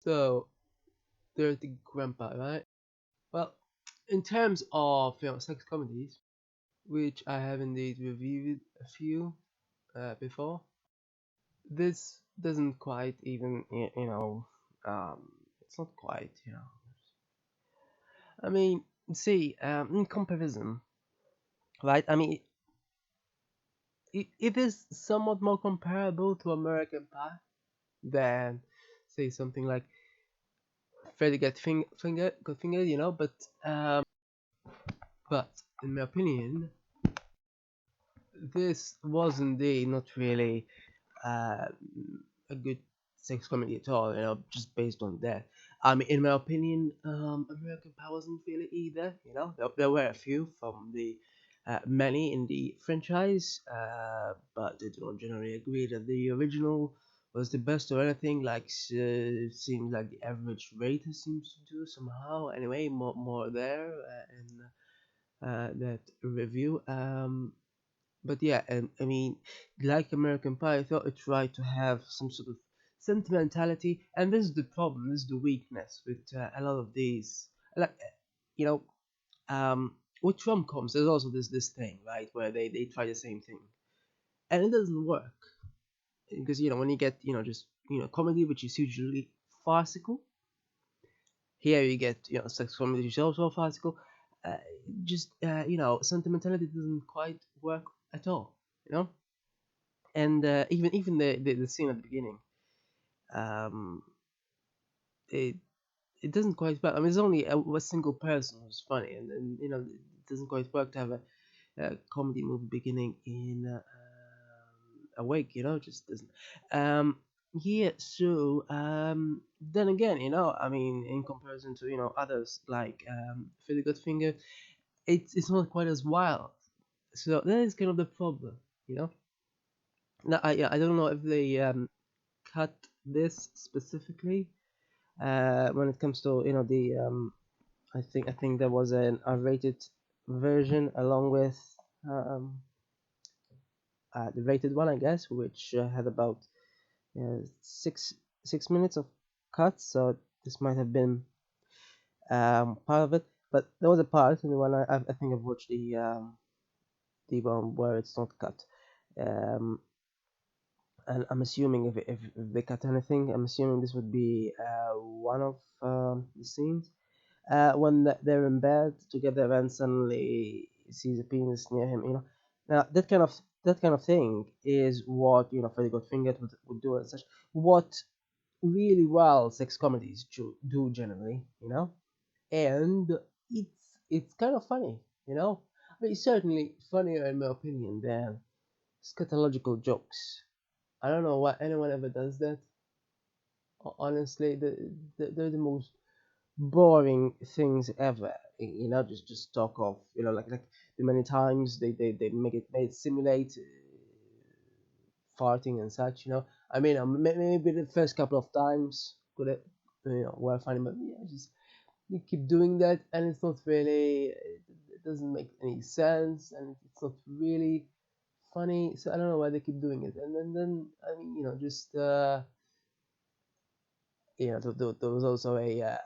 So, Dirty Grandpa, right? Well, in terms of sex comedies, which I have indeed reviewed a few before, this doesn't quite even it's not quite I mean, see, in comparison, right? I mean, it is somewhat more comparable to American Pie than say something like Freddy Got Fingered, but in my opinion, this was indeed not really uh, a good sex comedy at all, just based on that. I mean, in my opinion, American Pie wasn't really either, there were a few from the many in the franchise, but they don't generally agree that the original was the best or anything. Like, seems like the average rater seems to do somehow. Anyway, more there in that review. But yeah, and I mean, like American Pie, I thought it tried to have some sort of sentimentality, and this is the problem, this is the weakness with a lot of these. Like, you know, with rom-coms, there's also this thing, right, where they try the same thing, and it doesn't work because when you get just comedy, which is usually farcical. Here you get sex comedy, which is also farcical. Uh, just sentimentality doesn't quite work at all. You know and even the scene at the beginning, um it it doesn't quite work. I mean, it's only a single person who's funny, and it doesn't quite work to have a comedy movie beginning in a wake, just doesn't. Yeah, so then again, I mean, in comparison to others like Philly Goodfinger, it's not quite as wild. So that is kind of the problem, you know now I don't know if they cut this specifically when it comes to the I think there was an R-rated version along with um, the rated one, I guess, which had about six minutes of cuts. So this might have been part of it, but there was a part in the one I think I've watched the one where it's not cut. Um, and I'm assuming if they cut anything, I'm assuming this would be one of the scenes when they're in bed together and suddenly he sees a penis near him. Now that kind of thing is what Freddy Got Fingered would do and such. What really well sex comedies do generally, and it's kind of funny, I mean, it's certainly funnier in my opinion than scatological jokes. I don't know why anyone ever does that. Honestly, they're the most boring things ever. Just talk of like the many times they made it simulate farting and such. I mean, maybe the first couple of times could have were funny, but yeah, just you keep doing that, and it's not really. It doesn't make any sense, and it's not really funny. So I don't know why they keep doing it. And then I mean, just there was also a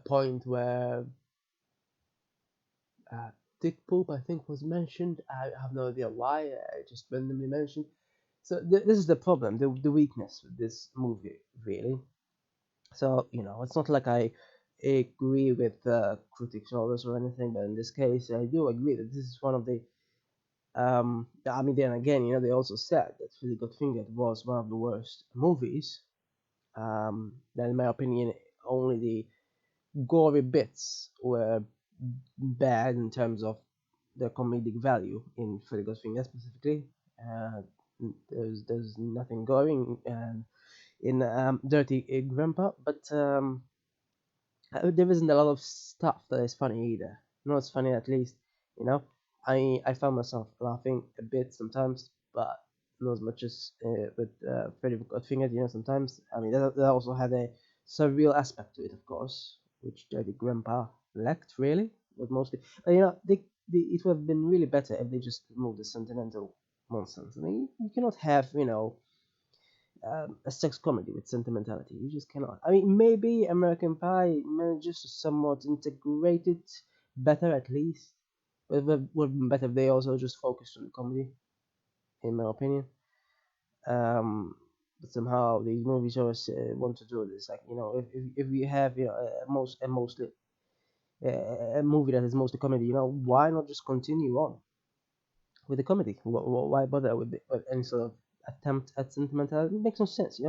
point where uh, dick poop, I think, was mentioned. I have no idea why. I just randomly mentioned. So this is the problem, the weakness with this movie, really. So it's not like I agree with critics always or anything, but in this case, I do agree that this is one of the. I mean, then again, they also said that Really Got Fingered was one of the worst movies. That, in my opinion, only the gory bits were bad in terms of the comedic value in Freddy Got Fingered specifically. Uh, there's nothing going in Dirty Grandpa, but there isn't a lot of stuff that is funny either. Not as funny, at least. You know, I found myself laughing a bit sometimes, but not as much as with Freddy Got Fingered. Sometimes I mean that also had a surreal aspect to it, of course, which Dirty Grandpa lacked really, but mostly. But it would have been really better if they just removed the sentimental nonsense. I mean, you cannot have a sex comedy with sentimentality. You just cannot. I mean, maybe American Pie manages to somewhat integrate it better, at least. But it would have been better if they also just focused on the comedy, in my opinion. But somehow these movies always want to do this. Like, if you have, a movie that is mostly comedy, why not just continue on with the comedy? Why bother with any sort of attempt at sentimentality? It makes no sense.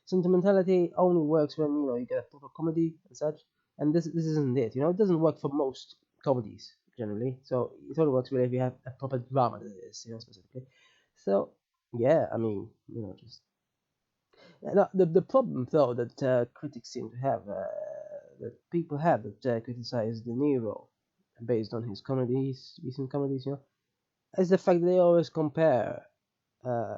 Sentimentality only works when you get a proper comedy and such. And this isn't it. It doesn't work for most comedies generally. So it only works really if you have a proper drama that is, specifically. So yeah, I mean, just the problem though that critics seem to have, that people have that criticize De Niro based on his comedies, recent comedies, is the fact they always compare uh,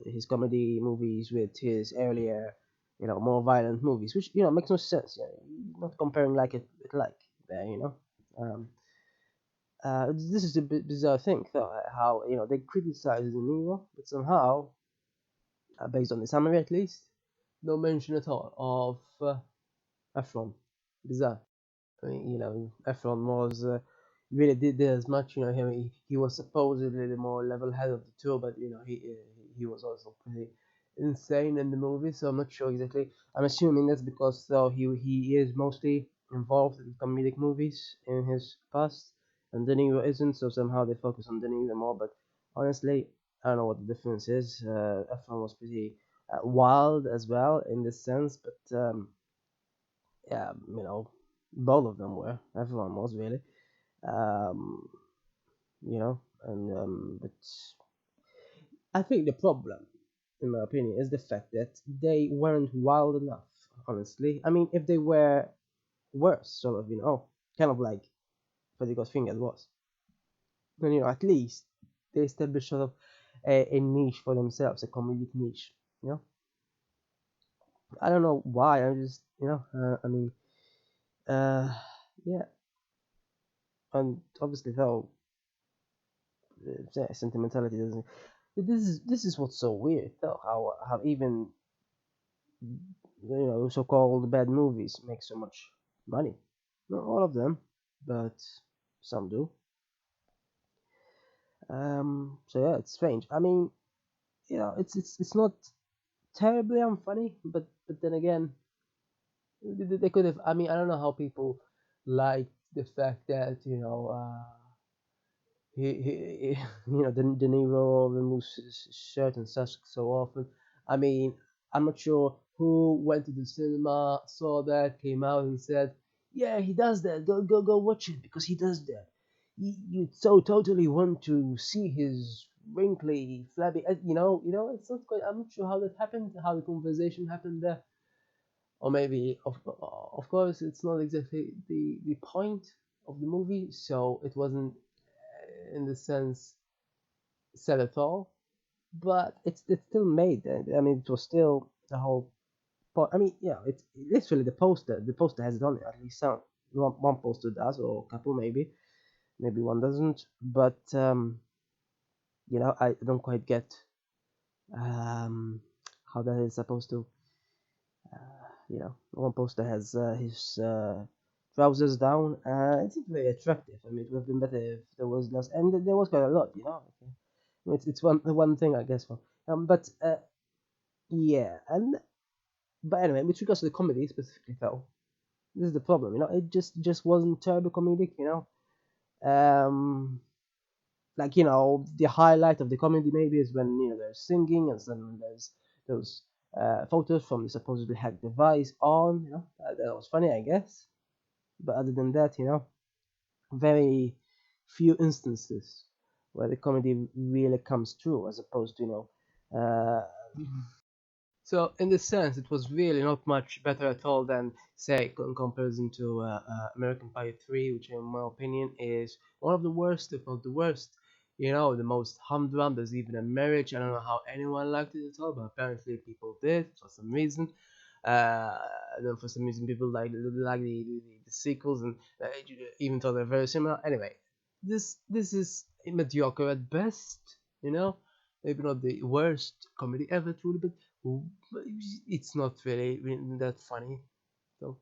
his comedy movies with his earlier, more violent movies, which makes no sense. You're not comparing like it with like there. Um, this is a bit bizarre thing, though, how they criticize De Niro, but somehow, based on the summary at least, no mention at all of Efron. Bizarre. I mean, Efron was really did as much. He was supposedly the more level head of the two, but he was also pretty insane in the movie. So I'm not sure exactly. I'm assuming that's because though he is mostly involved in comedic movies in his past, and De Niro isn't. So somehow they focus on De Niro more. But honestly, I don't know what the difference is. Efron was pretty wild as well in this sense, but yeah, both of them were. Everyone was really. Um, and but I think the problem, in my opinion, is the fact that they weren't wild enough. Honestly, I mean, if they were worse, sort of, kind of like Freddy Got Fingered was, then at least they established sort of a niche for themselves, a comedic niche. You know, I don't know why. I'm just, I mean, uh, yeah, and obviously though sentimentality doesn't. This is what's so weird though. How even so-called bad movies make so much money. Not all of them, but some do. So yeah, it's strange. I mean, it's not terribly unfunny, but then again, they could have. I mean, I don't know how people like the fact that he De Niro removes his shirt and such so often. I mean, I'm not sure who went to the cinema, saw that, came out and said, "Yeah, he does that. Go watch it because he does that." You so totally want to see his wrinkly, flabby. It's not quite. I'm not sure how that happened, how the conversation happened there, or maybe of course it's not exactly the point of the movie, so it wasn't in the sense said at all, but it's still made. I mean, it was still the whole point. I mean, yeah, it's literally the poster. The poster has it on it. At least some one poster does, or a couple maybe one doesn't. But I don't quite get um how that is supposed to. One poster has his trousers down. It's not very attractive. I mean, it would have been better if there was less, and there was quite a lot. It's one thing I guess for. But yeah, but anyway, with regards to the comedy specifically, though, this is the problem. It just wasn't terrible comedic. Um, like the highlight of the comedy maybe is when there's singing, and then there's those photos from the supposedly hacked device on. That was funny, I guess. But other than that, very few instances where the comedy really comes through, as opposed to so in this sense, it was really not much better at all than, say, in comparison to American Pie 3, which in my opinion is one of the worst, if not the worst. The most humdrum. There's even a marriage. I don't know how anyone liked it at all, but apparently people did for some reason. And then for some reason people like the sequels, and even though they're very similar. Anyway, this is mediocre at best. Maybe not the worst comedy ever, truly, but it's not really that funny. So